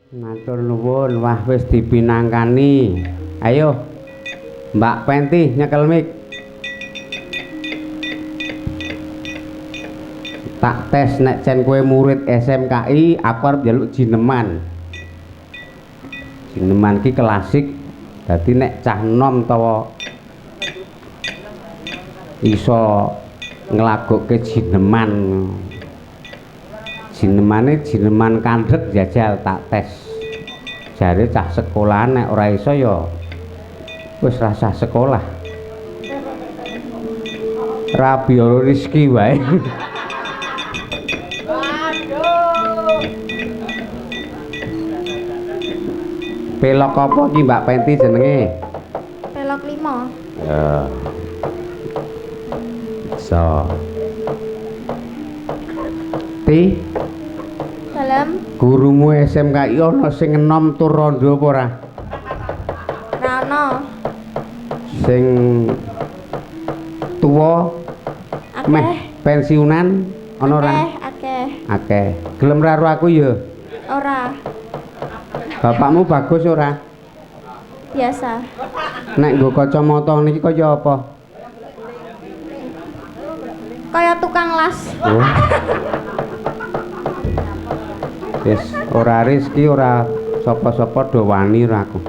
Matur nuwun, wah wis dipinangkani. Ayo, Mbak Penti nyekel mik. Tak tes nek cen kowe murid SMKI, aku arep njaluk jineman. Jineman ki klasik. Dadi nek cah nom tawa iso nglagokke jineman. Jinemane jineman kandhet jajal tak tes. Jare cah sekolah nek ora iso ya wis rasah sekolah. Rabiolo rezeki wae. Pelok apa ki Mbak Penti jenenge? Pelok 5. Ya. So. Ti Dalem gurumu SMKI ana sing enom tur rondo apa ora? ra ono. Sing tuwa meh Akeh. pensiunan ana ora? Akeh. Akeh. Gelem karo aku ya? Ora. Bapakmu bagus ora? Biasa. Nek nggo kacamata niki kaya apa? Kaya tukang las. Oh. Wis ora rezeki ora sapa-sapa do wani ora aku.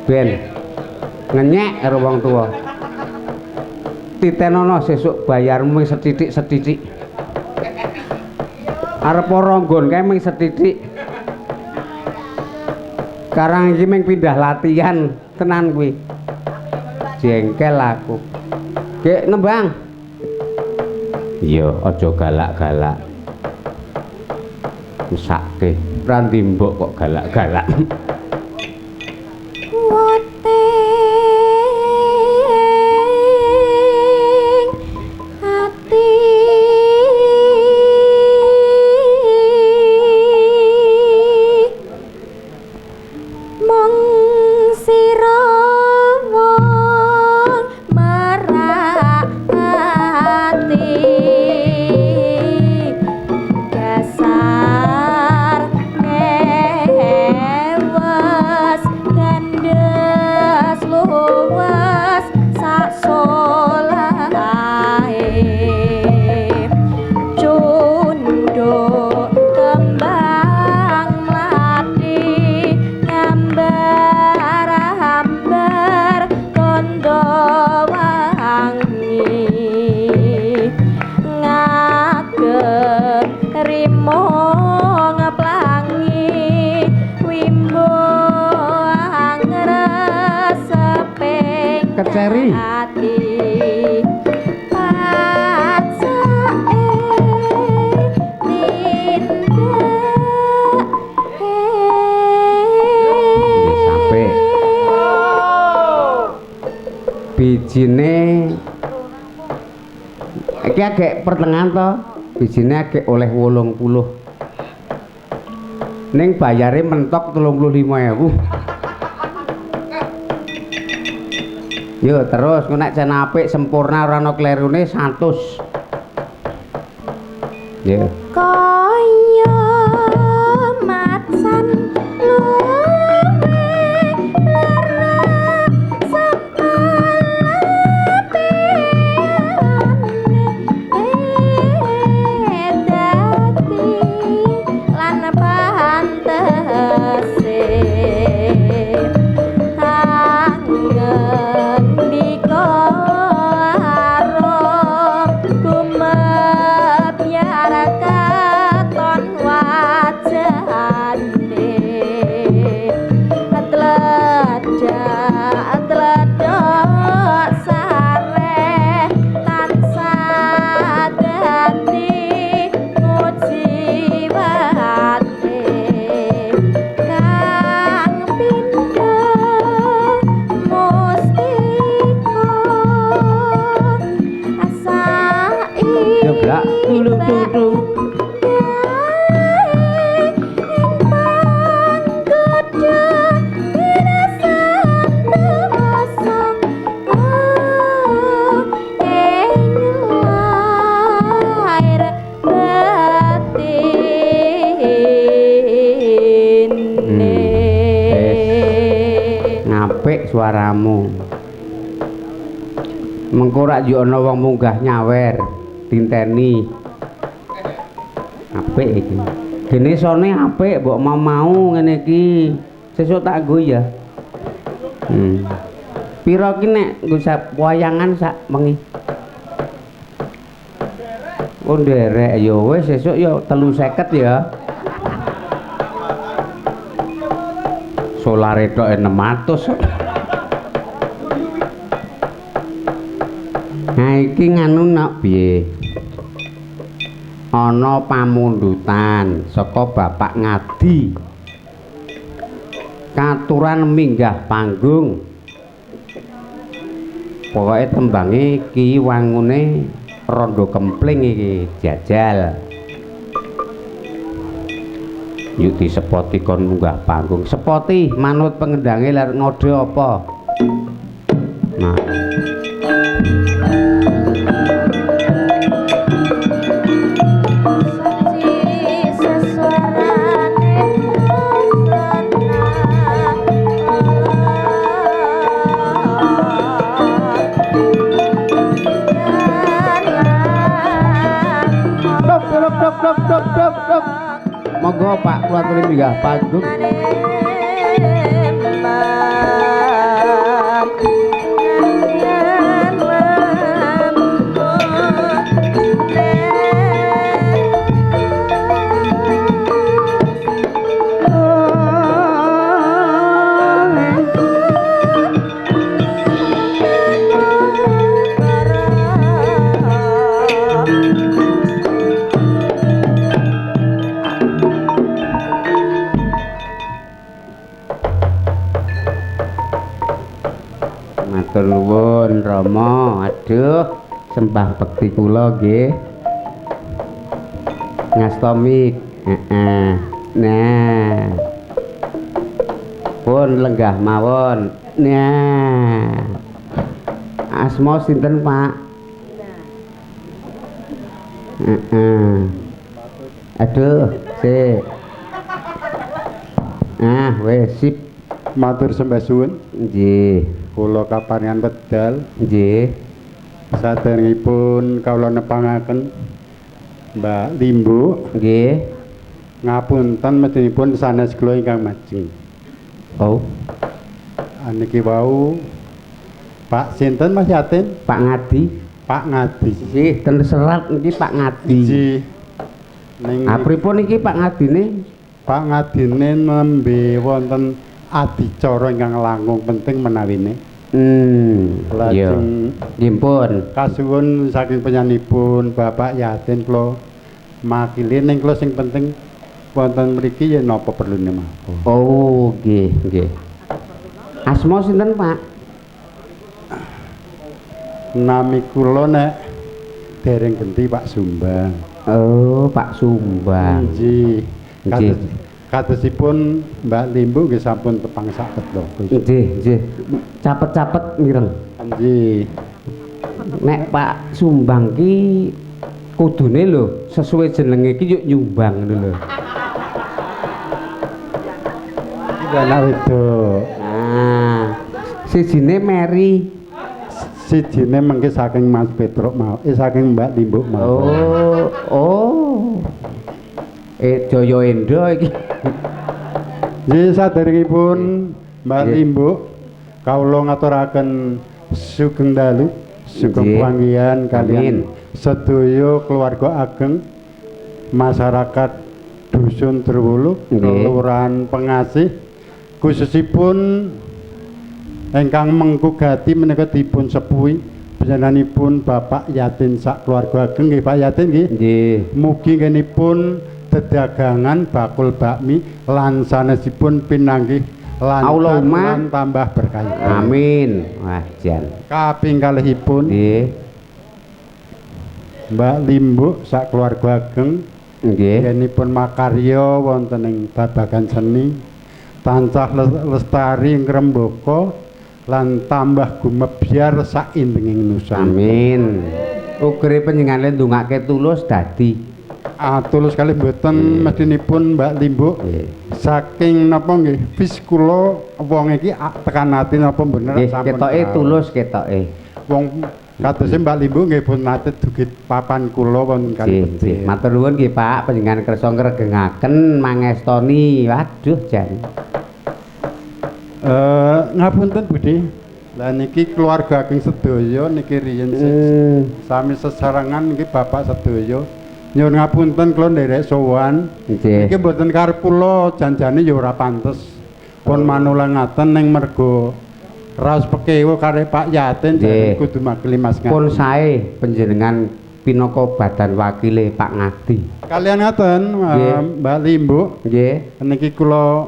Ben ngenyek karo wong tuwa. Titenono sesuk bayarmu sethithik-sethithik. Arep ora nggon kae mung sethithik. Sekarang iki mung pindah latihan tenan kuwi. Jengkel aku. Gek nembang. Iya, aja galak-galak. Mesake, ra ndimbok kok galak-galak. Keceri. Bijine iki agek pertengahan to, bijine agek oleh 80. Ning bayare mentok 35.000. Yo terus nek jan apik sempurna ora ana klerune 100. Yo. Kaya matsan luwe lara sepalape dadi lan pantese Kumebiarkan apik suaramu. Mengko rak yo ana wong munggah nyawer tinteni. Apik iki. Dene sone apik mbok mau ngene iki. Sesuk tak nggo ya. Pira ki nek nggo wayangan sak wengi? Oh nderek ya wis sesuk ya 350 ya. Solare tok 600. Nah iki nganu nak piye? Ana pamundutan saka Bapak Ngadi. Katuran minggah panggung. Pokoke tembange Ki wangune Rondo Kempling iki jajal. Yuk disepoti kon munggah panggung. Sepoti manut pengendange lek ngode apa? Nah. Dok. Monggo Pak kula aturi minggah panggung. Matur nuwun Rama. Aduh, sembah bekti kula nggih. Ngastomi. Nah. Pun lenggah mawon. Nah. Asma sinten, Pak? Aduh, sik. Wis sip. Matur sembah suwun. Nggih. Kula kaparingan wedal. Nggih. Saderengipun kawula nepangaken Mbak Limbu. Nggih. Ngapunten medhinipun sanes kula ingkang majeng. Oh. Niki wau Pak sinten Mas Yatin? Pak Ngadi. Pak Ngadi. Nggih, ten serat niki Pak Ngadi. Nggih. Ning pripun niki Pak Ngadine? Pak Ngadine nembe wonten adicara ingkang langkung penting menawine. Lajeng nggih pun kasuwun saking penyanipun Bapak Yatin kula makili ning kula sing penting wonten mriki yen napa perlune mawon. Oh, nggih. Asma sinten, Pak? Nami kula nek dereng genti Pak Sumbang. Oh, Pak Sumbang. Nggih. Katosipun Mbak Limbu nggih sampun tepang sak ketlo. Nggih. Capet-capet mireng. Nggih. Nek Pak Sumbang ki kudune lho sesuai jenenge ki yuk nyumbang ngono lho. Ana wedok. Sijine Mary. Sijine mengke saking Mas Petruk mau, saking Mbak Limbu mau. Oh. Jaya Endo iki. Nggih saderengipun Mbak Limbu kawula ngaturaken sugeng dalu, sugeng panggihan kaliyan sedaya keluarga ageng masyarakat Dusun Trowolo, Kelurahan Pengasih, khususipun ingkang mengkugati menika dipun sepuhi panjenenganipun Bapak Yatin sak keluarga ageng nggih Pak Yatin nggih. Nggih. Mugi ngenipun dedagangan bakul bakmi lan sanesipun pinanggih lancar lan tambah berkah. Amin. Wah, jan. Kaping kalihipun nggih Mbak Limbu sak keluarga ageng nggih ngenipun makarya wonten ing babagan seni tansah lestari ngrembaka lan tambah gumebyar saindenging nusa. Amin. Ugere panjenengane ndongake tulus dadi tulus kalih mboten medhinipun Mbak Limbu saking napa nggih wis kula wong iki tekan ati napa bener Nggih, ketoke tulus ketoke. wong kados Mbak Limbu nggih pun nate dugi papan kula wonten kali Nggih, matur nuwun nggih Pak, panjenengan kersa ngregengaken mangestoni. Waduh jan. Ngapunten Budi. Lah niki keluarga ageng sedaya niki riyen sami sesarengan niki bapak sedaya. Nyuwun ngapunten kula nderek sowan. Nggih. Niki mboten karep kula janjane ya ora pantes. Pun manula ngaten ning mergo raos pekewo kare Pak Yatin jadi kudu makili Mas Ngadi. Pun sae panjenengan pinaka badan wakile Pak Ngadi. Kalian ngaten Mbak Limbu. Nggih. Niki kula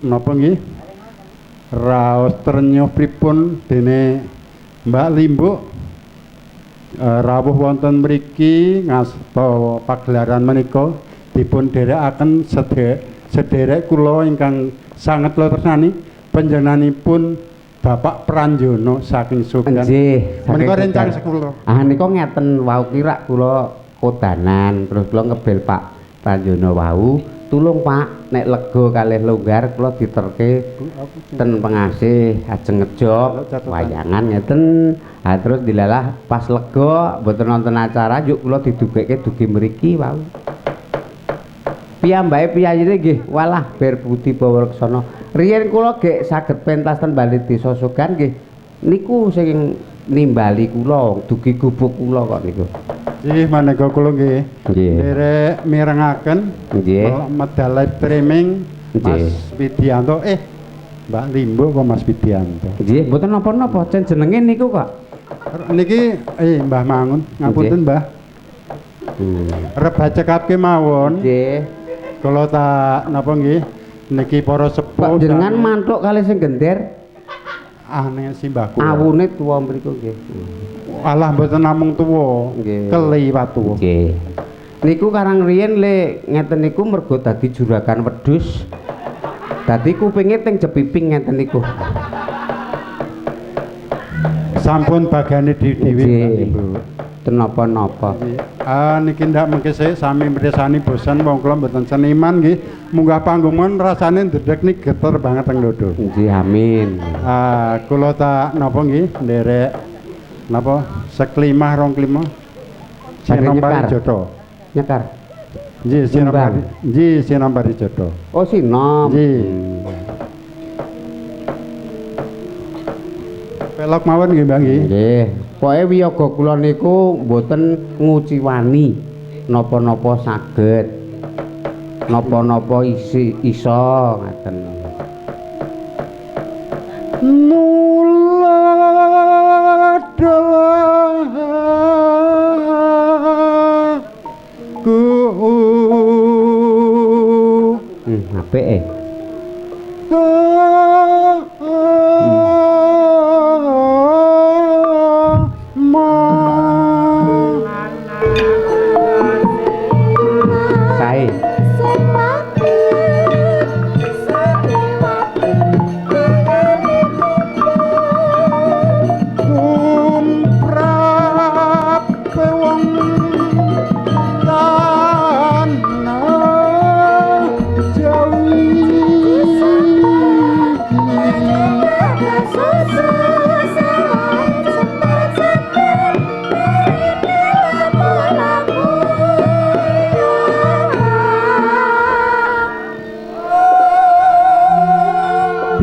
napa nggih? Raos trenyuh pripun dene Mbak Limbu rawuh wonten mriki ngasta pagelaran menika dipun dherekaken sederek kula ingkang sanget kula tresnani panjenenganipun Bapak Pranjono saking Sugeng. Nggih, menika rencang sekula. Ah nika ngeten wau kira kula kodanan terus kula ngebel Pak Pranjono wau, tulung Pak nek lega kalih longgar kula diterke ten pengasih ajeng ngejog wayangan ngeten. Ah terus dilalah pas lega mboten nonton acara yuk kula didugekke dugi mriki wau. Piyambake piyayine nggih walah ber budi bawareksana. Riyen kula gek saged pentas ten Bali Desa Sogan nggih niku sing nimbali kula dugi gubuk kula kok niku. Nggih maneka kula nggih. Nggih. Derek mirengaken Nggih. medal live streaming Mas Widianto Mbak Limbu kok Mas Widianto. Nggih, mboten napa-napa, jen jenenge niku kok. Niki Mbah Mangun, ngapunten Mbah. Arep bacekake mawon. Nggih. Kula tak napa nggih niki para sepuh Jenengan mantuk kali sing gender. Ning simbahku. Awune tuwa mriku nggih. Alah mboten namung tuwa, Nggih. keliwat tuwa. Nggih. Niku karang riyen le ngeten niku mergo dadi juragan wedhus. Dadi kupinge teng jepiping ngeten niku. Sampun bagane dhewe-dhewe Ibu. Tenapa-napa. Niki ndak mengke sami mirsani bosan wong kula mboten seniman nggih. Munggah panggungan rasane ndedeg niki geter banget teng dodo. Nggih, amin. Kula tak napa nggih nderek napa seklimah rong klimah. Sinambari Jodo. Nyekar. Nggih, sinambari. Nggih, sinambari Jodo. Oh, sinom. Nggih. Pelok mawon nggih Mbak nggih. Nggih. Pokoke wiyaga kula niku mboten nguciwani napa-napa saged. Napa-napa iso ngaten. Apik Sae.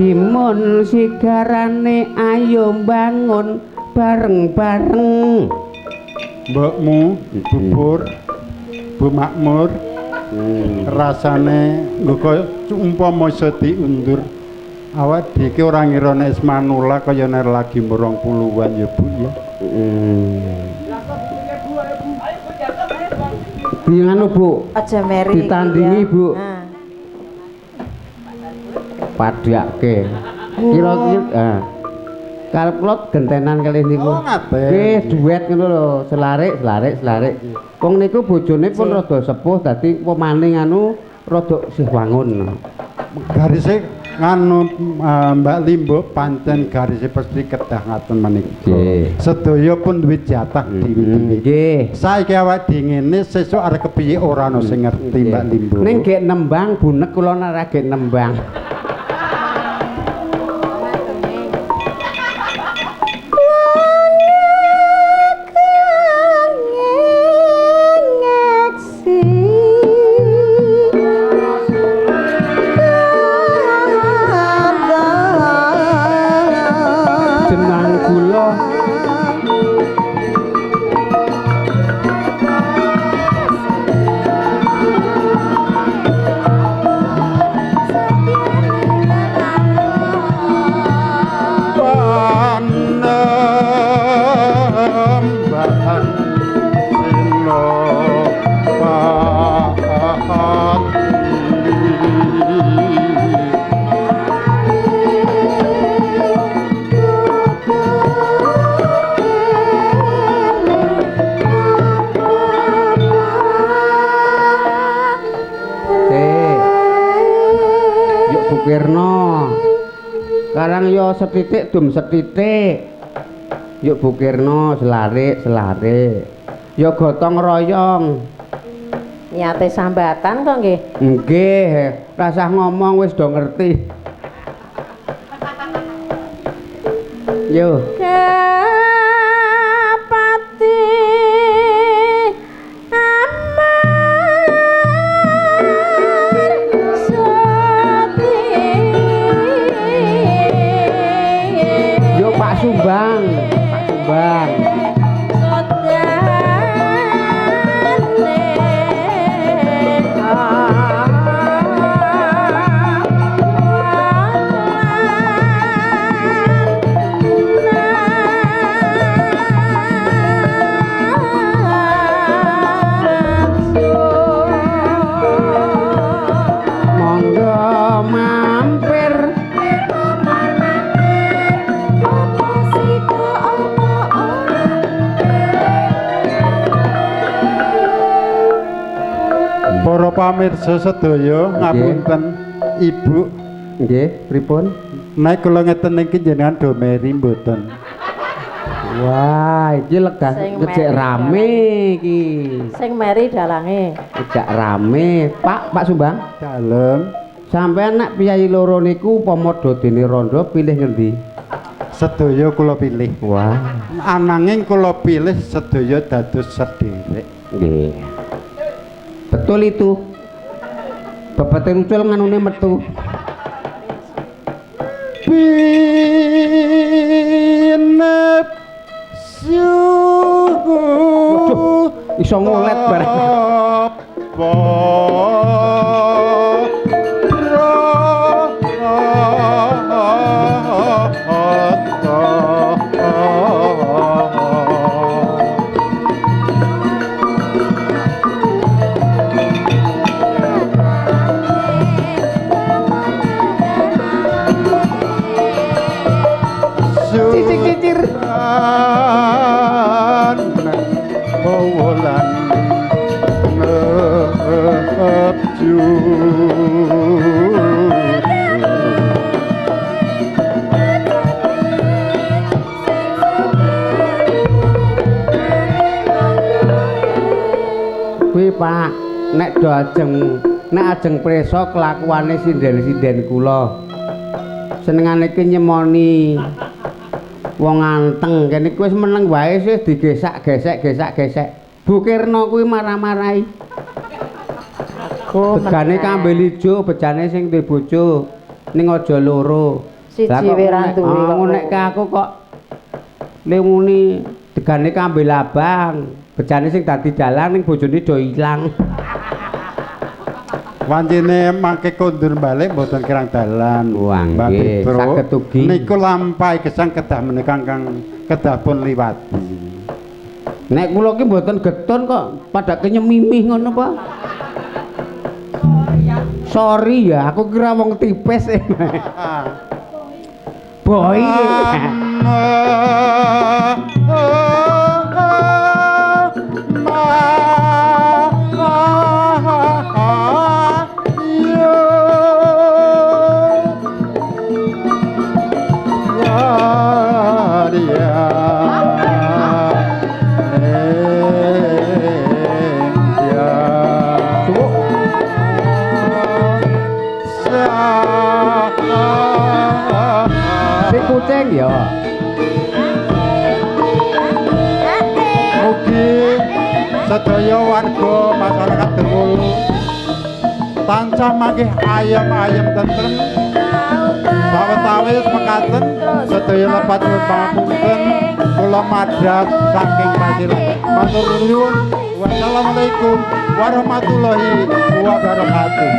Bimun sigarane ayo bangun bareng-bareng. Mbokmu bubur Bu Makmur rasane nggo kaya umpama iso diundur awak dhewe ora ngira nek manula kaya nek lagi murung puluhan ya Bu ya. Nganu Bu? Aja meri. Ditandingi Bu. Padhake. Kira-kira kalep kula gentenan kalih niku. Oh, ngaten. Nggih, duet ngono lho, selarik. Wong niku bojone pun rada sepuh dadi pemane anu rada sih wangun. Garise nganu Mbak Limbo pancen garis pesti kedah ngaten menika. Nggih. Sedaya pun duwe jatah dewi-dewi. Nggih. Saiki awake dhewe ngene sesuk arep kepiye ora ana sing ngerti Mbak Limbo. Ning gek nembang bunek kula ora gek nembang. Jenang kula panembahan silo Yuk Bukirno. Sekarang yo setitik dum setitik. Yuk Bukirno selarik. Yo gotong royong. Niate sambatan kok nggih. Nggih, rasah ngomong wis do ngerti. Yo. Kapati aman soti. Yo Pak Sumbang. Monggo mampir para pamirsa sedaya ngapunten Ibu. nggih, pripun? Nek kula ngeten niki jenengan do meri mboten. Wah, iki lega Sing ngejek meri rame iki. Sing meri dalange. Ngejak rame. Pak Sumbang, Dalem sampean nek piyai loro niku upama do dene rondo pilih ngendi? sedaya kula pilih. Wah, Ananging kula pilih sedaya dados sederek. nggih. Betul itu. Bebete ucul nganune metu. Pinep Waduh, iso ngolet bareng. Cicir-cicir. Bawalan ngebju. Kuwi Pak, nek do ajeng preso kelakuane sinden-sinden kula. Senengane ki nyemoni wong anteng, kene kuwi wis meneng wae sih digesak-gesek. Bukirno kuwi marah-marahi. Aku Begane meneh. kambil ijo, bejane sing duwe bojo ning aja loro. Siji Lah kok wae ra nek- duwe kok. nek ke aku kok lemuni degane kambil abang, bejane sing dadi dalang ning bojone do ilang. Wancine mangke kondur balik mboten kirang dalan. Wah, Mbak nggih, Petro. saged ugi. Niku lampahi gesang kedah menika kang kedah pun liwat. Nek kula ki mboten getun kok pada kenyemimih ngono apa? Sorry ya, aku kira wong tipes. Boy. kucing ya. Mugi sedaya warga masyarakat Dengkul tansah mangke ayem-ayem tentrem sawetawis mekaten sedaya lepat nyuwun pangapunten kula madhap saking pasilan matur nuwun wassalamualaikum warahmatullahi wabarakatuh.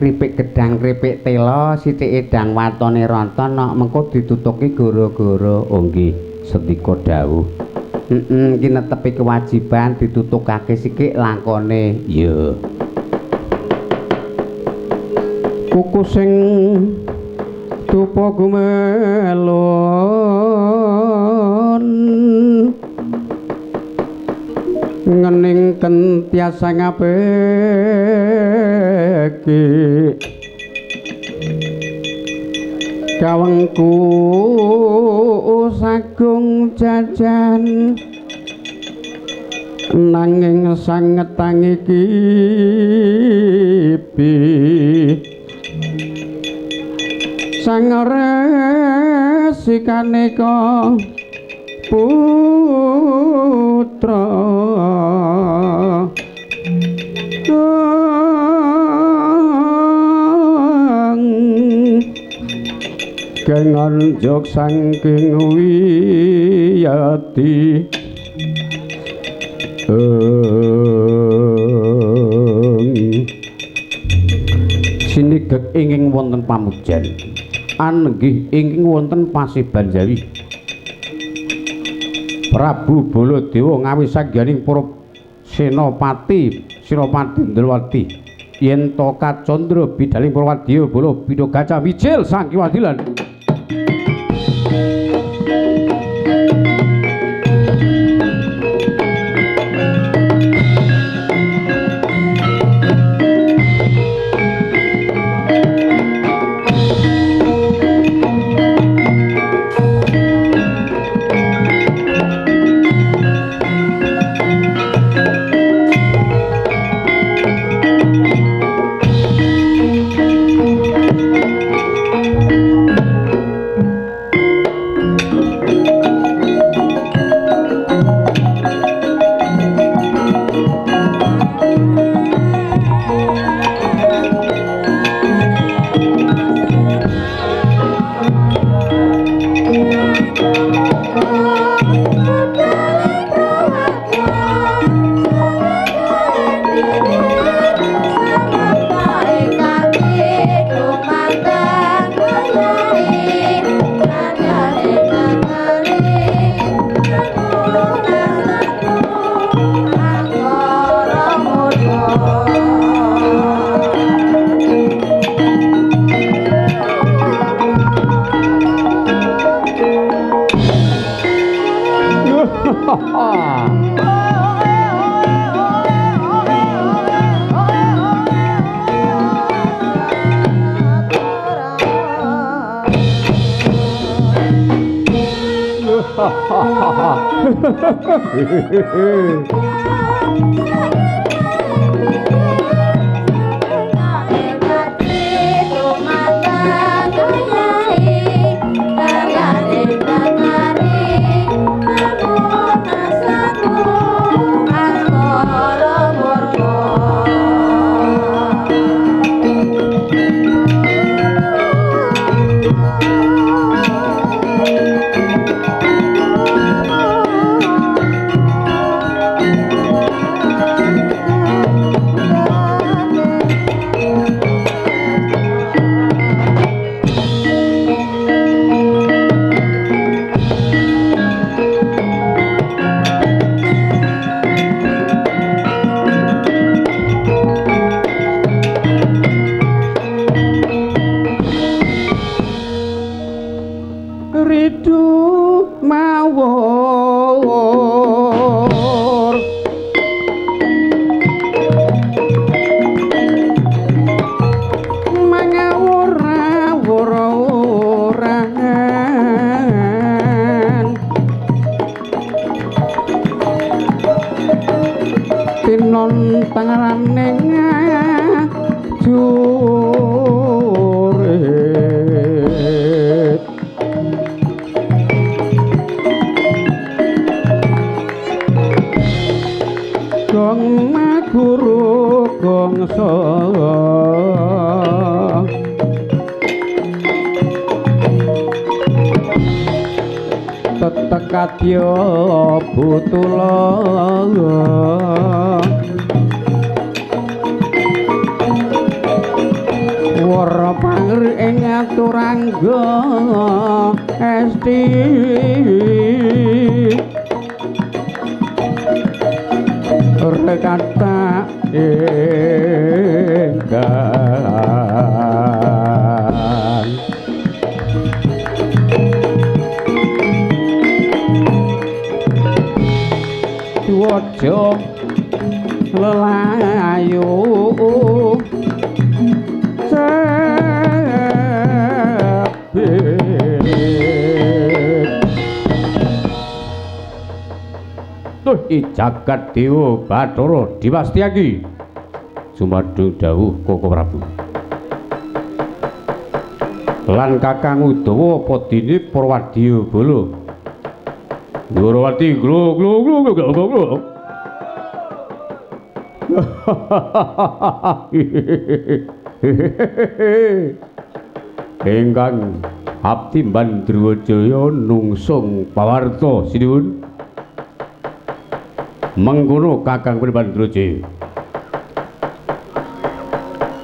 Kripik gedang kripik tela sithik edang watone ronton nok mengko ditutuki gara-gara oh nggih sendika dawuh ki netepi kewajiban ditutukake sikik lakone ya kuku sing dupa gumelon ngening kentiasa ngabeki kawengku sagung jajan nanging sanget tangi kipi sang resikane ka putra kengon jog saking wiyati sinigek inging wonten pamujan anggih inging wonten pasiban Jawi Prabu Baladewa ngawi sangganing para senopati Ndrawati yen to kacandra bidaling Prawadya Bala Bida Gacah Wijil sang kiwadilan Tetekadya butula wara pangri ing aturangga esti rekata enggan waja lelayu I jagat dewa Bathara Diwastyaki sumadung dawuh Koko Prabu lan Kakang Udawa padine Prawadya Bala Durawati glo glo glo glo glo glo ingkang abdi Bandrawajaya nungsung pawarta sinuwun mengkono Kakang Bandrawajaya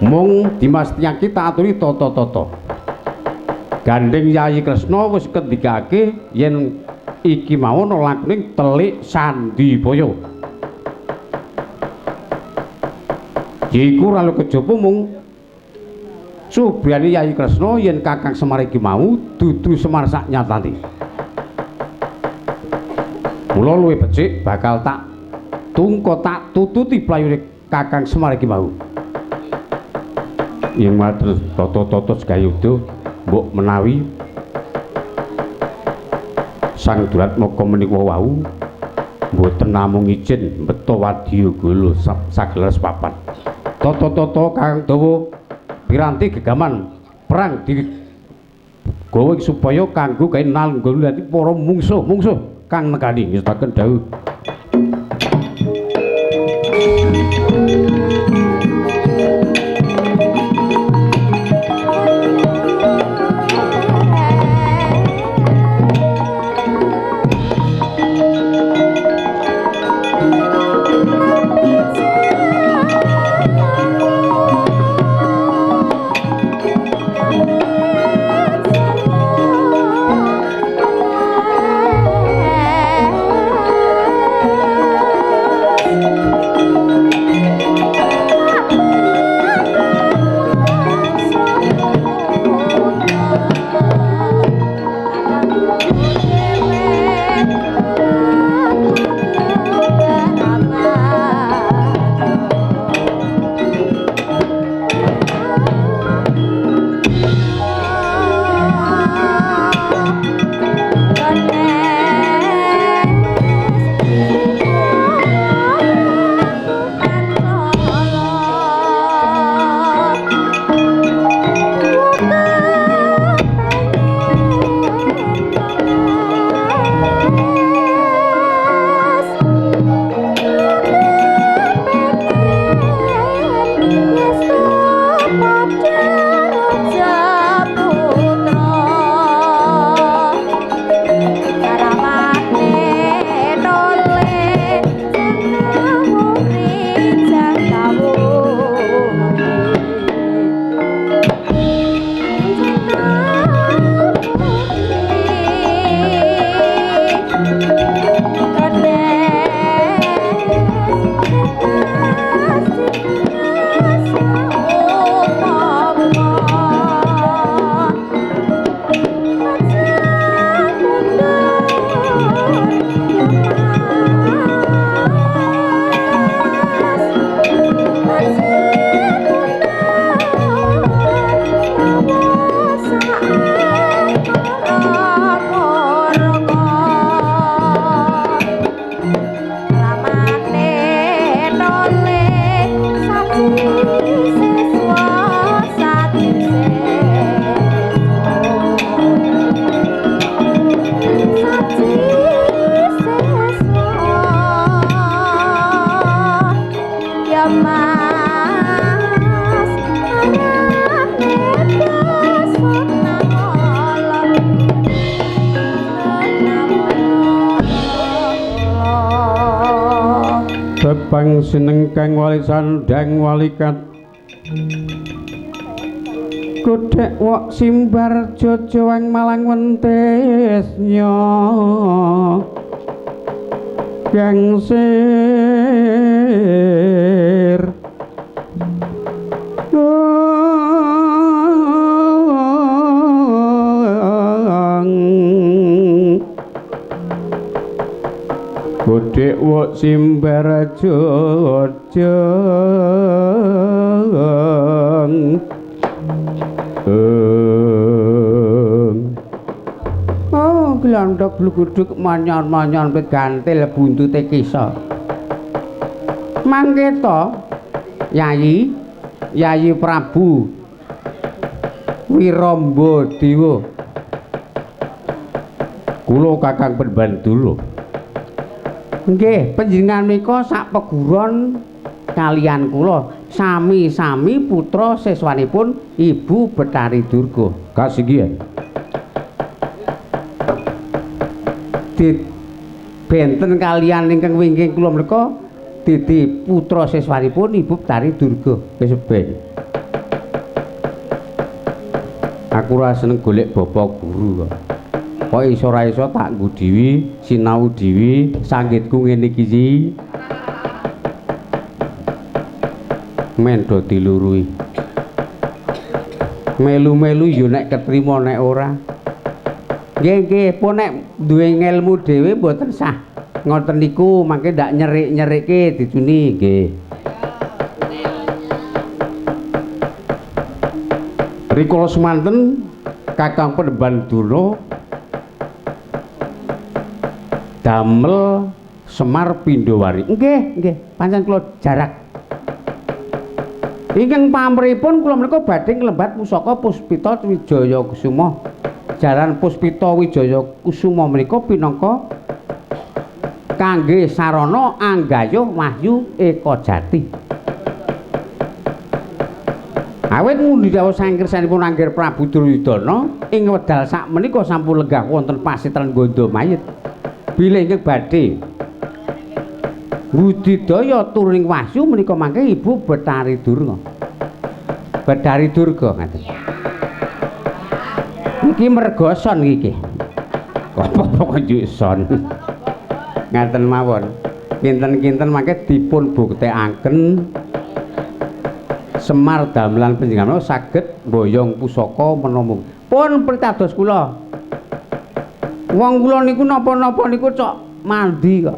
mung Dimas Tyaki tak aturi tata-tata gandeng Yayi Kresna wis kendikake yen iki mawon lakuning telik Sandibaya iku ralu kejaba mung subriyane Yayi Kresna yen Kakang Semar iki mau dudu Semar sak nyatane mula luwih becik bakal tak tungko tak tututi playune Kakang Semar iki mau ing matur tata-tata segayuda mbok menawi Sang Duratmaka menika wau mboten namung izin mbeta wadyagala sagelar papat tata-tata kang dawa piranti gegaman perang di gawa supaya kanggo gawe nalungguhi para mungsuh kang nekani ngestaken dawuh pang seneng kang wali sandang walikat Kodhek wok simbar jojowang malang wentesnya gangsir Kodhek wok simbar jojong oh glandhok bluguduk manyon-manyon pegantil buntute kisa mangke to Yayi Prabu Wiramba Dewa kula Kakang Pendandula nggih panjenengan menika sak peguron kalian kula sami-sami putra siswanipun Ibu Betari Durga. Kasinggihan. Benten kalian ingkang wingking kula menika dadi putra siswanipun Ibu Betari Durga. Wis ben. Aku ora seneng golek bapak guru kok. Kok iso ora iso tak nggo dhewe, sinau dhewe, sanggitku ngene iki sih. Mendo dilurui melu-melu yo nek ketrima nek ora nggih pun nek duwe ngelmu dhewe mboten sah ngoten niku mangke ndak nyerik-nyerikke dicuni nggih rikala semanten Kakang Pendandula damel Semar Pindowari nggih pancen kula jarak ingkang pamripun kula menika badhe nglembat pusaka Puspita Wijaya Kusuma. Jaran Puspita Wijaya Kusuma menika pinangka kangge sarana anggayuh wahyu eka jati. Awit ngundi dawuh sang kersanipun Anggir Prabu Duryudana ing wedal sak menika sampun lenggah wonten pasitren Ganda Mayit. Bilih ingkang badhe budidaya turing wahyu menika mangke Ibu Betari Durga. Betari Durga ngaten. Iki mergoson iki. Apa kok son. Ngaten mawon. Kinten-kinten mangke dipun buktekaken Semar damelan panjenengan saged mboyong pusaka menawa. Pun pritados kula. Wong kula niku napa-napa niku cok mandi kok.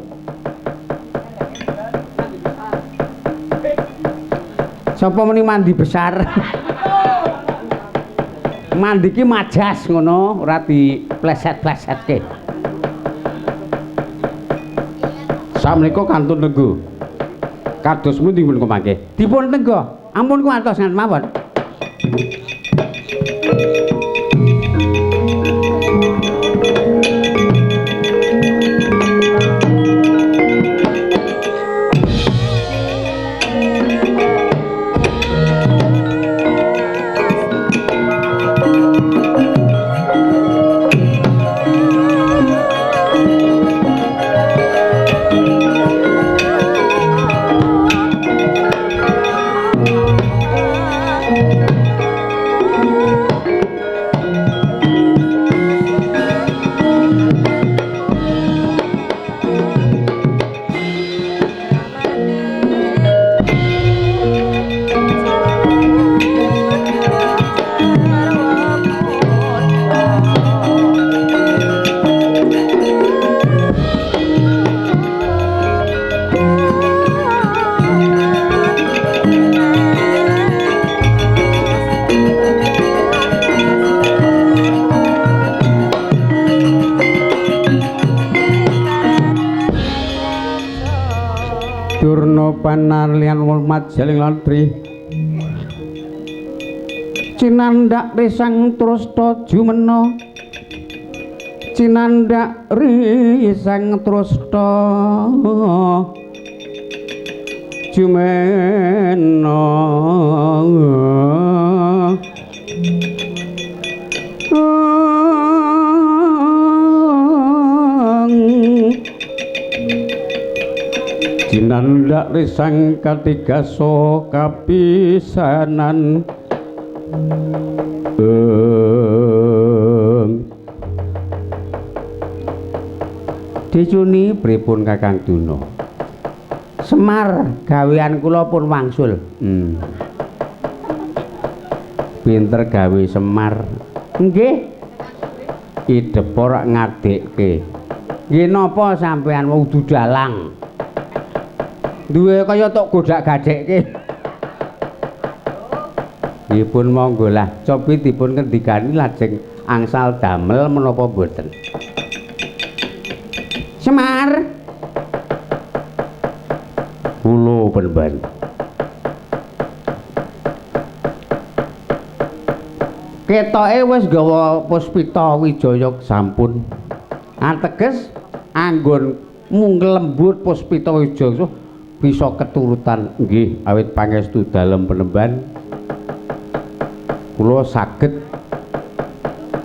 Sapa muni mandi besar? Mandi ki majas ngono, ora dipleset-plesetke. Sakmenika kantun tenggo. Kados pundi pun kemangke? Dipun tenggo. Ampun kuwatos ngan mawon. Panarlian Walmat Jaling Latri Cinandak Risang Trusta Jumena Cinandak Risang Trusta Jumena Jinandak risang katiga so kapisanan Dicuni pripun Kakang Tuna Semar gawean kula pun wangsul pinter gawe Semar nggih idepor ngadekke nggih napa sampean wong dudalang duwe kaya tok godak gadekke nggih pun monggo lah cobi dipun ngendikani lajeng angsal damel menapa mboten Semar kula penben ketoke wis gawa Puspita Wijaya sampun ateges anggon munglembut Puspita Wijaya bisa keturutan nggih awit pangestu dalem penemban kula saged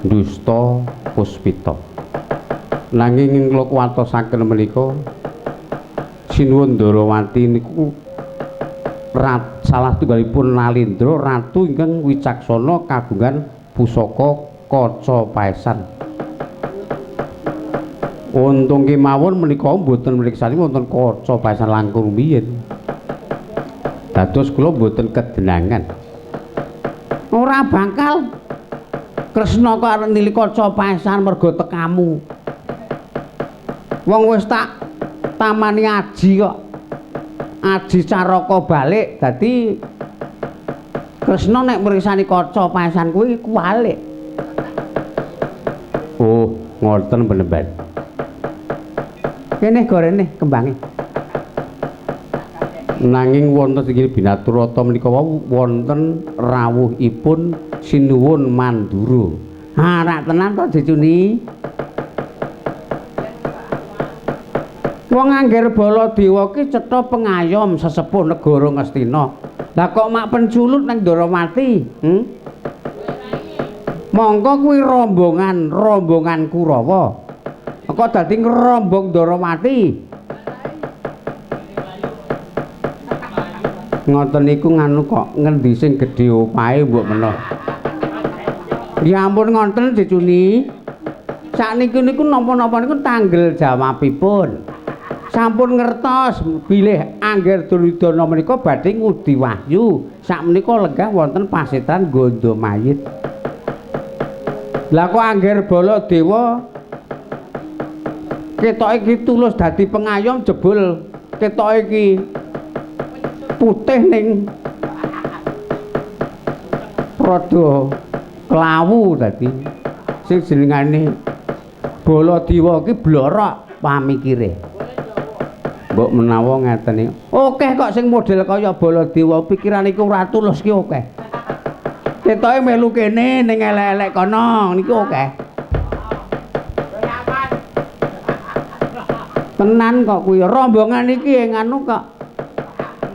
ndusta Puspita nanging ing kula kuwatosaken menika sinuwun Ndarawati niku salah tunggalipun Nalindra ratu ingkang wicaksana kagungan pusaka kaca paesan untung kemawon menika mboten mriksani wonten kaca paesan langkung biyen dados kula mboten kedenangan ora bakal Kresna kok arep nilih kaca paesan mergo tekamu wong wis tak tamani aji kok aji caraka balik dadi Kresna nek mriksani kaca paesan kuwi kuwalik oh ngoten benemban kene gorene kembange nanging wonten inggih Binaturata menika wonten rawuhipun sinuwun Mandura rak tenan to Dicuni wong angger Baladewa ki cetha pengayom sesepuh negara Ngastina lah kok mak penculut nang Ndarawati mongko kuwi rombongan Kurawa kok dadi ngrombong Ndarawati ngoten niku nganu kok ngendi sing gedhe opahe mbok menawa ya ampun ngoten Dicuni sakniki niku napa-napa niku tanggel jawabipun sampun ngertos bilih Angger Duryudana menika badhe ngudi wahyu sakmenika lenggah wonten pasetan Gondo Mayit lah kok Angger Baladewa ketoke iki tulus dadi pengayom jebul ketoke iki putih ning rada klawu dadi sing jenengane Baladewa iki blorok pamikire mbok menawa ngeten iki akeh kok sing model kaya Baladewa pikirane iku ora tulus ki akeh ketoke melu kene ning elek-elek kono niku akeh tenan kok kuwi rombongan iki nganu kok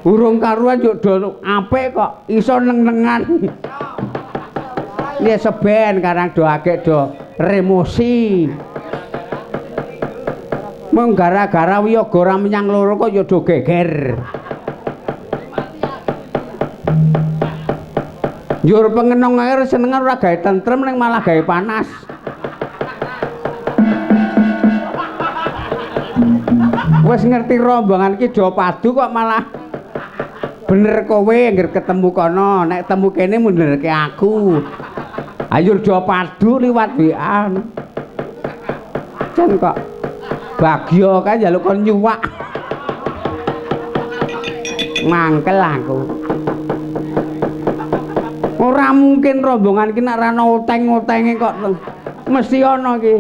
urung karuan yo do apik kok iso neng-nengan ya seben karang do akeh do remosi mung gara-gara wiyaga ora menyang loro kok ya do geger njur pengenong air seneng ora gawe tentrem ning malah gawe panas wis ngerti rombongan ki do padu kok malah bener kowe anggere ketemu kono nek temu kene munderke aku ayo do padu liwat WA jan kok bagya kan njaluk kon nyuwak mangkel aku ora mungkin rombongan ki nek ana uteng-utenge kok mesti ana ki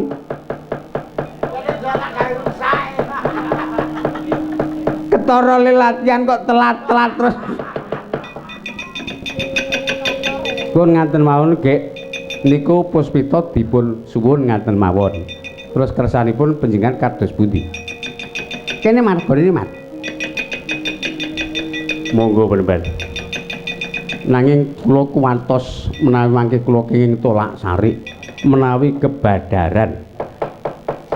ketara latihan kok telat-telat terus pun ngaten mawon nggih niku Puspita dipun suwun ngaten mawon terus kersanipun panjenengan kados pundi kene Mas gorene Mas monggo bener nanging kula kuwantos menawi mangke kula kenging tolak sari menawi kebadaran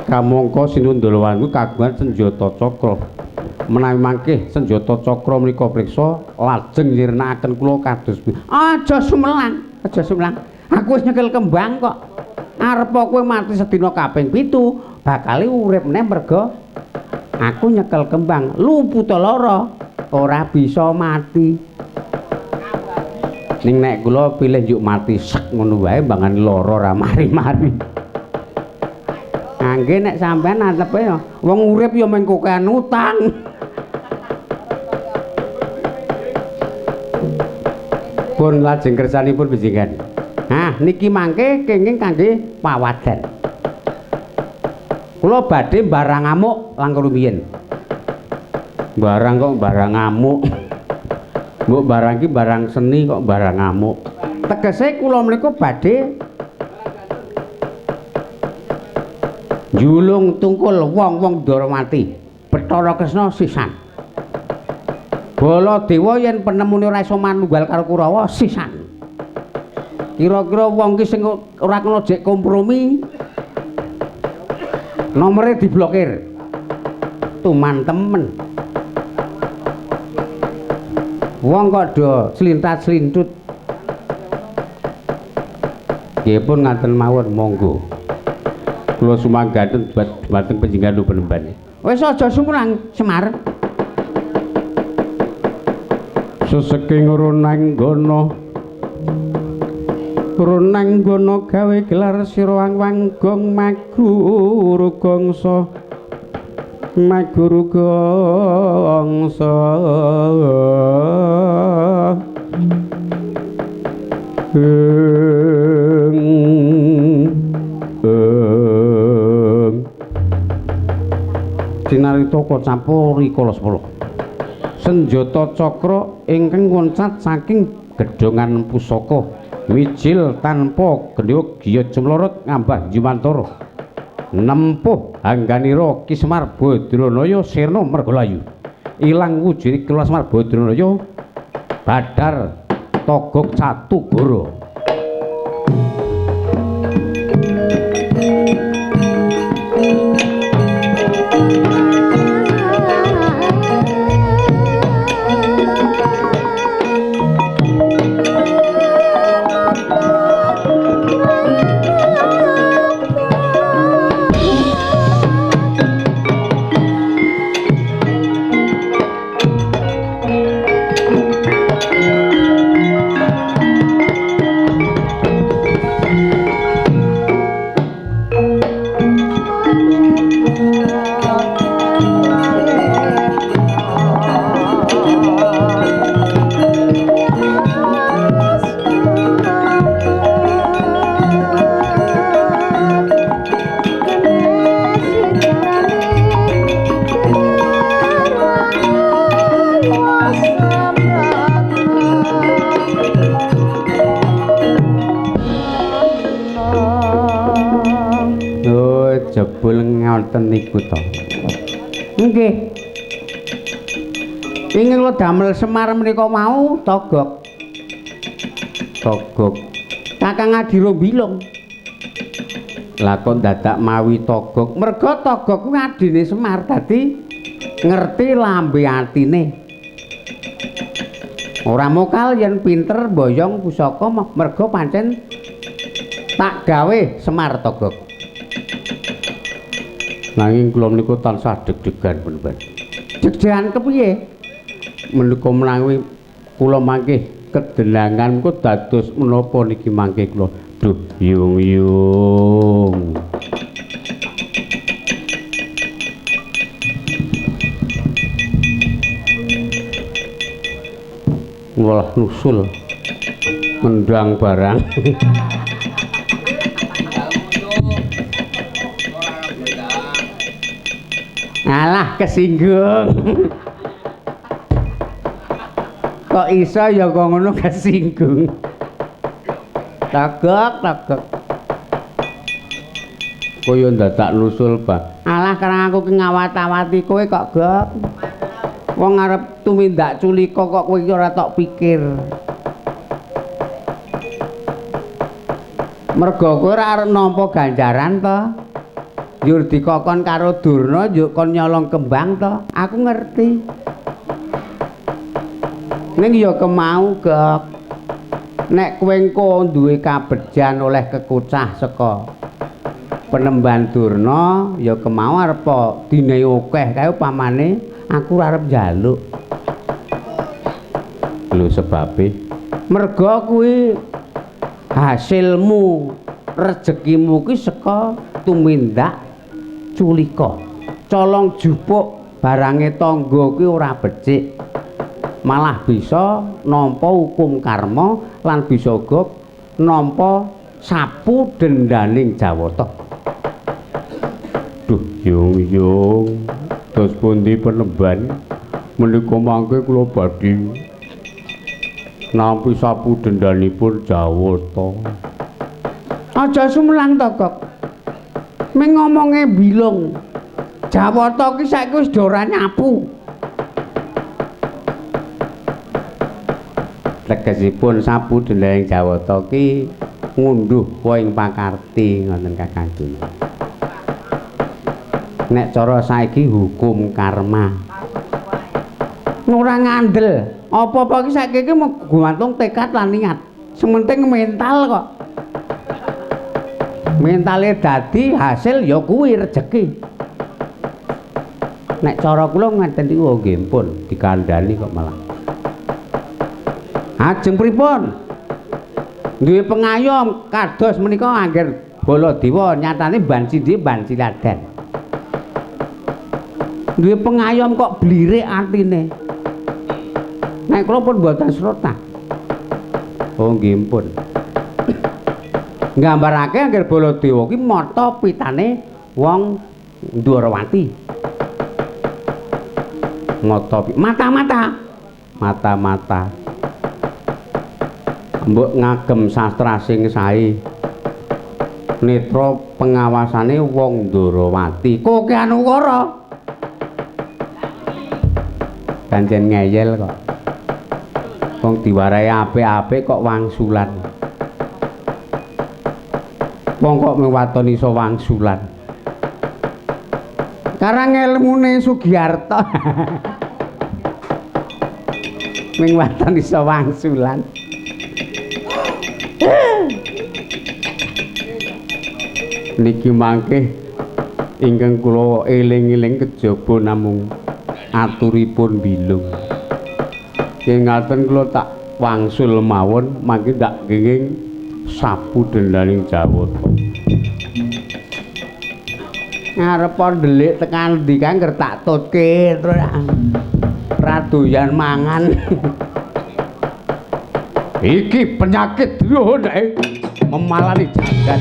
kamangka sinuwun Ndarawati kagungan senjata cakra menawi mangke senjata cakra menika priksa lajeng nyirnakaken kula kados aja sumelang aku wis nyekel kembang kok arep kowe mati sedina kaping 7 bakal urip meneh merga aku nyekel kembang luputa lara ora bisa mati ning nek kula pilih njuk mati sek ngono wae mbangan lara ora mari-mari angge nek sampean atepe ya wong urip ya mung kokean utang pun lajeng kersanipun bejengan nah niki mangke kenging kangge pawadan kula badhe barang ngamuk langkung rumiyin barang kok barang ngamuk mbok barang iki barang seni kok barang ngamuk tegese kula menika badhe julung tungkul wong-wong Daramati Bathara Kresna sisan Baladewa yen penemune ora iso manunggal karo Kurawa sisan kira-kira wong ki sing ora kena jek kompromi nomere diblokir tuman temen wong kok do slintat-slintut nggih pun ngaten mawon monggo kula sumanggaten dhateng panjenengan benemban wis aja sumurang Semar sesaking ronanggana gawe gelar sira wanggong maguru gangsa Dinarita Kacampuri kala 10 senjata cakra ingkang ngoncat saking gedhongan pusaka mijil tanpa gendhog giya jemlorot ngambah Jumantara nempuh angganira Ki Semar Badranaya sirna Margalayu ilang wujudi Ki Semar Badranaya badar togok Catugara jebul ngoten niku to. Nggih. Ingin kula damel Semar menika mau togok. Togok. Kakang Adira Bilung. Lah kok dadak mawi togok. Merga togok kuwi adine Semar dadi ngerti lambe atine. Ora mokal yen pinter boyong pusaka merga pancen tak gawe Semar togok. Nanging kula menika tansah deg-degan bener. Deg-degan kepiye? Menika menawi kula mangke kedenangan kok dados menapa niki mangke kula duh yung-yung. Walah nusul mendang barang. Alah kesinggung. Kok iso ya kok ngono kesinggung. Tagok. Kaya dadak nusul ba. Alah karang aku ki ngawat-awati kowe kok gok. Wong arep tumindak culika kok kowe ora tok pikir. Merga kowe ora arep nampa ganjaran to. Yur dikokon karo Durna yuk kon nyolong kembang to. Aku ngerti. Ning ya kemau Gek. Nek kowe engko duwe kabejan oleh kekucah saka Penemban Durna ya kemau arep dine akeh kae upamane aku arep njaluk. Lho sebabe merga kuwi hasilmu rezekimu kuwi saka tumindak culika. Colong jupuk barange tangga kuwi ora becik. Malah bisa nampa hukum karma lan bisa uga nampa sapu dendaning Jawata. Duh, yung dos pundi Penemban menika mangke kula badhe nampi sapu dendanipun Jawata. Aja sumelang to, Kok. Ming ngomonge bilung. Jawata ki saiki wis ora nyapu. Tegesipun sapu dendaning Jawata ki ngunduh poing pakarti ngoten Kakang Duna. Nek cara saiki hukum karma. Ora ngandel. Apa-apa ki saiki ki gumantung tekad lan niat. Sementing mental kok. Mentale dadi hasil ya kuwi rejeki. Nek cara kula ngaten iki nggih pun dikandhani kok malah. Ajeng pripun? Duwe pengayom kados menika angger Baladewa nyatane ban cindhi ban ciladan. Duwe pengayom kok blirik atine. Nek kula pun mboten srota. Oh nggih pun. Nggambarake angger Baladewa ki mata pitane wong Ndwarawati. Mata-mata. Mbok ngagem sastra sing sae. Netra pengawasane wong Ndwarawati. Kokean ukara. Pancen ngeyel kok. Wong diwarai apik-apik kok wangsulan. Wong kok mewaton iso wangsulan. Karang ilmune Sugiarto. Ming waton iso wangsulan. Niki mangke ingkang kula eling-eling kejaba namung aturipun bilung. Yen ngaten kula tak wangsul mawon mangke tak kenging sapu dendaning Jawata. Ngarep ndelik tekan ndi Kang ger tak tutke terus radoyan mangan. Iki penyakit lho nek memalani jagat.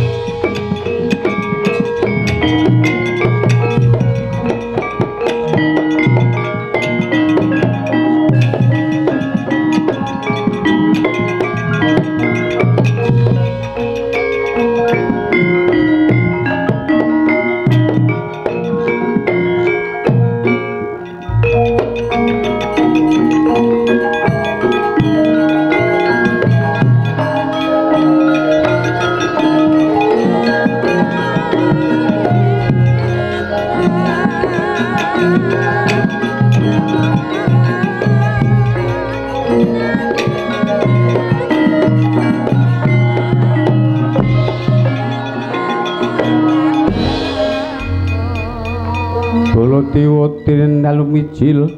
Dalu micil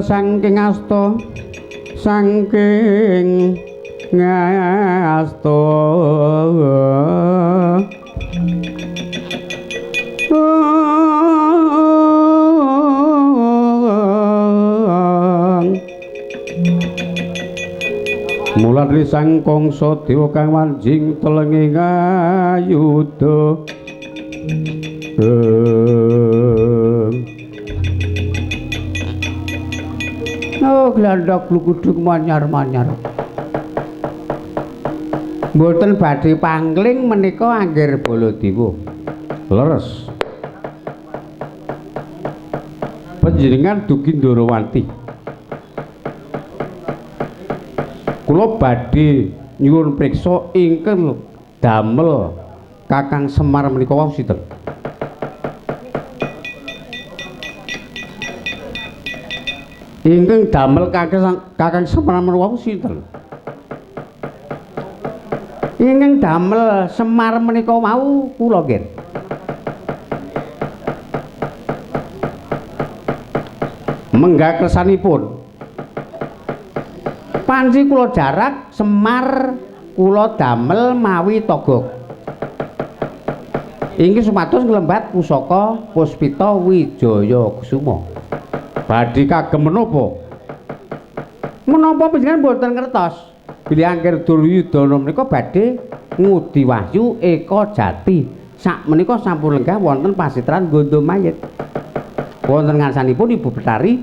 saking asta saking ngasta mulat risang kongso dewa kang wanjing telenge ngayuda. Oh glandhok glugudug manyar-manyar. Mboten badhe pangling menika angger Baladewa. Leres. Panjenengan dugi Ndwarawati. Kula badhe nyuwun priksa ingkang damel Kakang Semar menika wau sinten? Ingkang damel Kakang Semar menika wau sinten? Ingkang damel Semar menika wau kula nggih. Menggah kersanipun panci kula jarak Semar kula damel mawi togok inggih supados nglembat pusaka Puspita Wijaya Kusuma badhe kagem menapa panjenengan boten ngertos bilih angger Duryudana menika badhe ngudi wahyu Eka Jati sakmenika sampun lenggah wonten pasitran Gondomayit wonten ngarsanipun Ibu Betari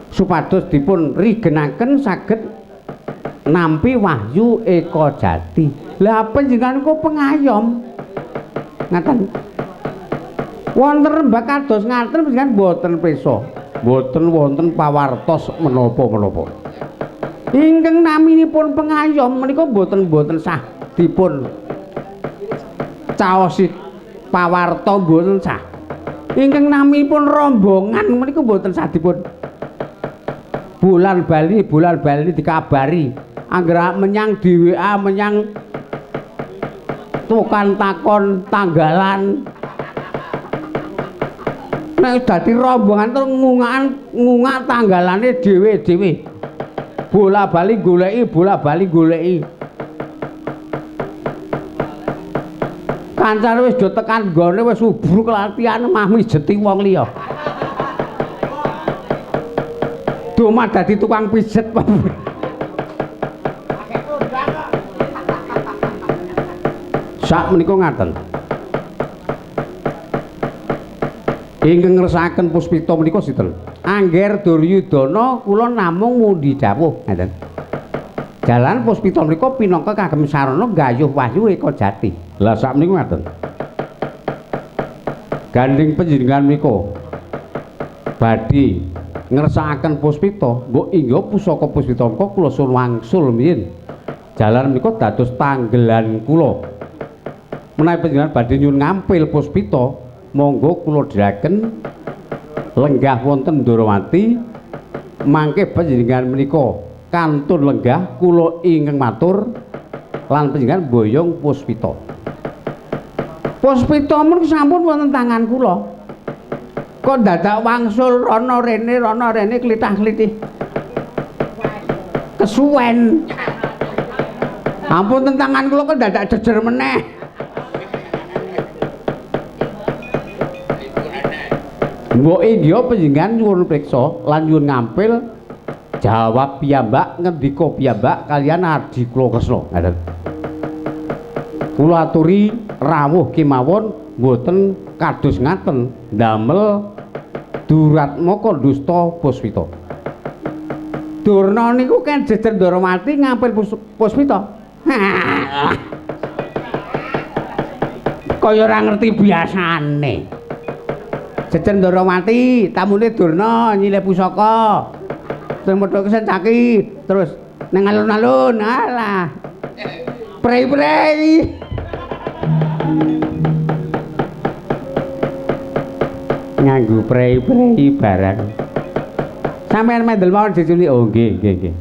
supados dipun rigenaken saged nampi wahyu Eka Jati. Lah panjenengan kok pengayom ngaten wonten rembag kados ngaten panjenengan boten prisa boten wonten pawartos menapa-menapa ingkang naminipun pengayom menika boten sah dipun caosi pawarta boten sah ingkang naminipun rombongan menika boten sah dipun bulan bali dikabari anggere menyang di WA menyang tukang takon tanggalan nek dadi rombongan terus ngungak tanggalane dhewe-dhewe bola-bali goleki kancane wis do tekan nggone wis subruk latihan mah mijeti wong liya domah dadi tukang pijet sak menika ngaten ingkang ngersakaken Puspita menika sinten Angger Duryudana kula namung mundi dawuh ngaten jalan Puspita menika pinangka kagem sarana gayuh wahyu Eka Jati lah sak menika ngaten gandeng panjenengan menika badhe ngersakaken Puspita mbok inggih pusaka Puspita menika kula suwun wangsul miyin jalan menika dados tanggelan kula menawi panjenengan badhe nyuwun ngampil Puspita monggo kula dhiraken lenggah wonten Ndarawati mangke panjenengan menika kantun lenggah kula ingkang matur lan panjenengan boyong Puspita men sampun wonten tangan kula kok dadak wangsul rono rene klitah-klitih kesuwen ampun tentangan kula kok dadak jejer meneh mbok inggih panjenengan nyuwun priksa lan nyuwun ngampil jawab piyambak ngendika piyambak kalian Adi kula Kresna ngaten kula aturi rawuh kemawon mboten kados ngaten ndamel Duratmaka dusta Puspita Durna niku kan jejer Ndarawati ngampil Puspita kaya ora ngerti biasane jejer Ndarawati tamune Durna nyilih pusaka sing medhok sencaki terus nang alun-alun alah prei-prei nganggo prei-prei barang sampeyan mendel mawon diculik oh nggih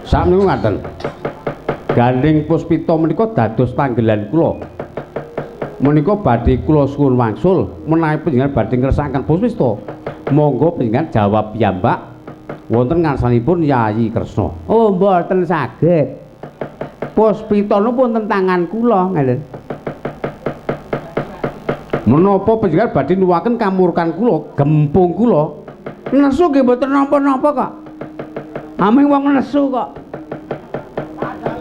sakmenika ngaten gandeng Puspita menika dados tanggelan kula menika badhe kula suwun wangsul menawi panjenengan badhe ngersakaken Puspita monggo panjenengan jawab piyambak wonten ngarsanipun Yayi Kresna oh mboten saged Puspita niku wonten tangan kula ngaten menapa panjenengan badhe nuwuhaken kamurkan kula gempung kula nesu nggih mboten napa-napa kok aming wong nesu kok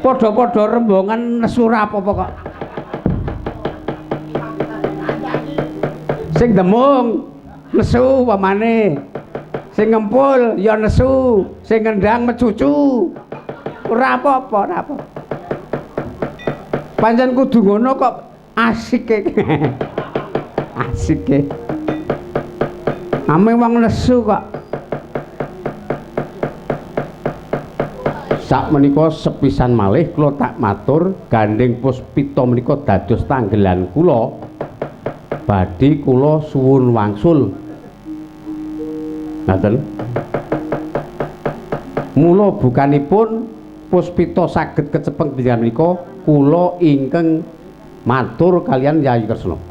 padha-padha rembongan nesu ora apa-apa kok sing demung nesu pamane sing ngempul ya nesu sing ngendang mecucu ora apa-apa pancen kudu ngono kok asik asik ame wong nesu kok Sakmenika sepisan malih kula tak matur gandeng Puspita menika dados tanggelan kula badhe kula suwun wangsul. Ngaten. Mula bukanipun Puspita saged kecepeng panjenengan menika kula ingkang matur kalian Yayi Kresna.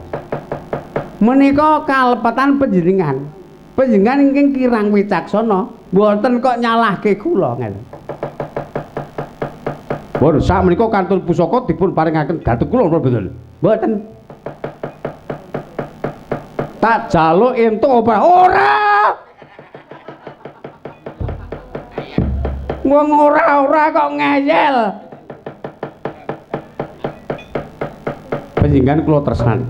Menika kalepatan panjenengan. Panjenengan ingkang kirang wicaksana, mboten kok nyalahke kula ngeten. Pun sak menika kantun pusaka dipun paringaken dhateng kula mboten. Mboten. Tak jaluk entuk apa ora. Wong ora kok ngeyel. Panjenengan kula tresnani.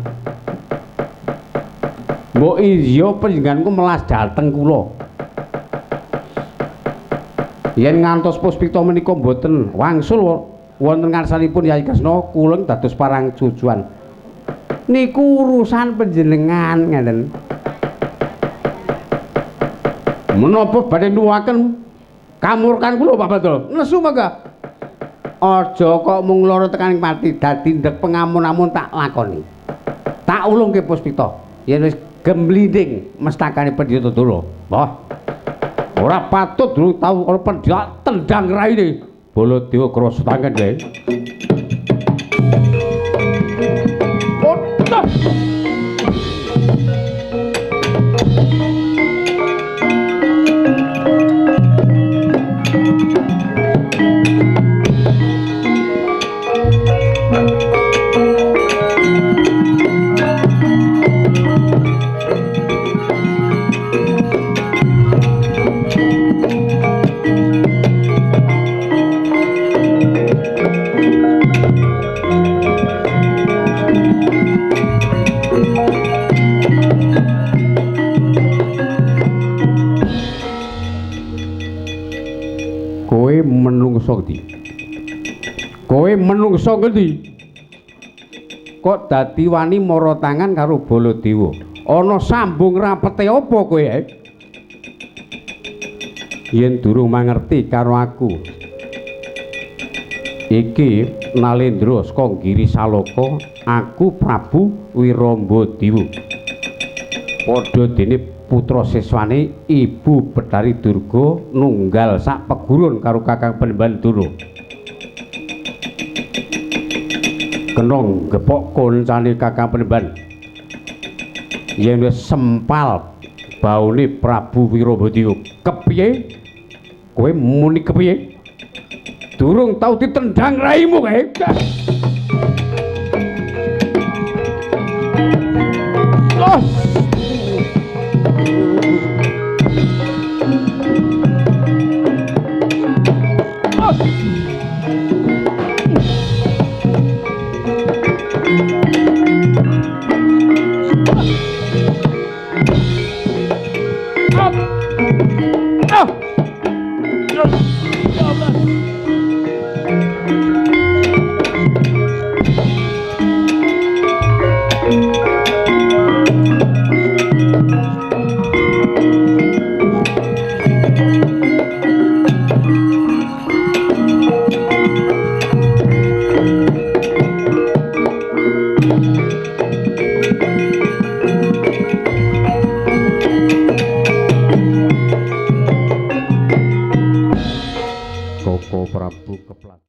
Mbok iya panjenenganku melas dhateng kula. Yen ngantos Puspita menika mboten wangsul wonten ngarsanipun Yayi Kresna kula dados parang jujuan. Niku urusan panjenengan ngeten. Menapa badhe nuwuhaken kamurkan kula Pak Badra? Nesu mangga. Aja kok mung lara tekaning pati dadi ndek pengamun-amun tak lakoni. Tak ulungke Puspita. Yen wis gemblinding mestakane Pandhita Dara. Wah. Ora patut durung tau karo pendak tendang raine. Baladewa krasa tangan wae. Otak. Kowe menungso ngendi? Kok dadi wani mara tangan karo Baladewa? Ana sambung rapete apa kowe? Yen durung mangerti karo aku. Iki Nalendra saka Giri Saloka, aku Prabu Wirambadéwa. Padha dene putra siswane Ibu Betari Durga nunggal sak pegurun karo Kakang Penemban Dara. Kenong gepok koncane Kakang Penemban. Yen wis sempal baune Prabu Wirambadéwa, kepiye? Kowe muni kepiye? Durung tau ditendang raimu kowe. Oh.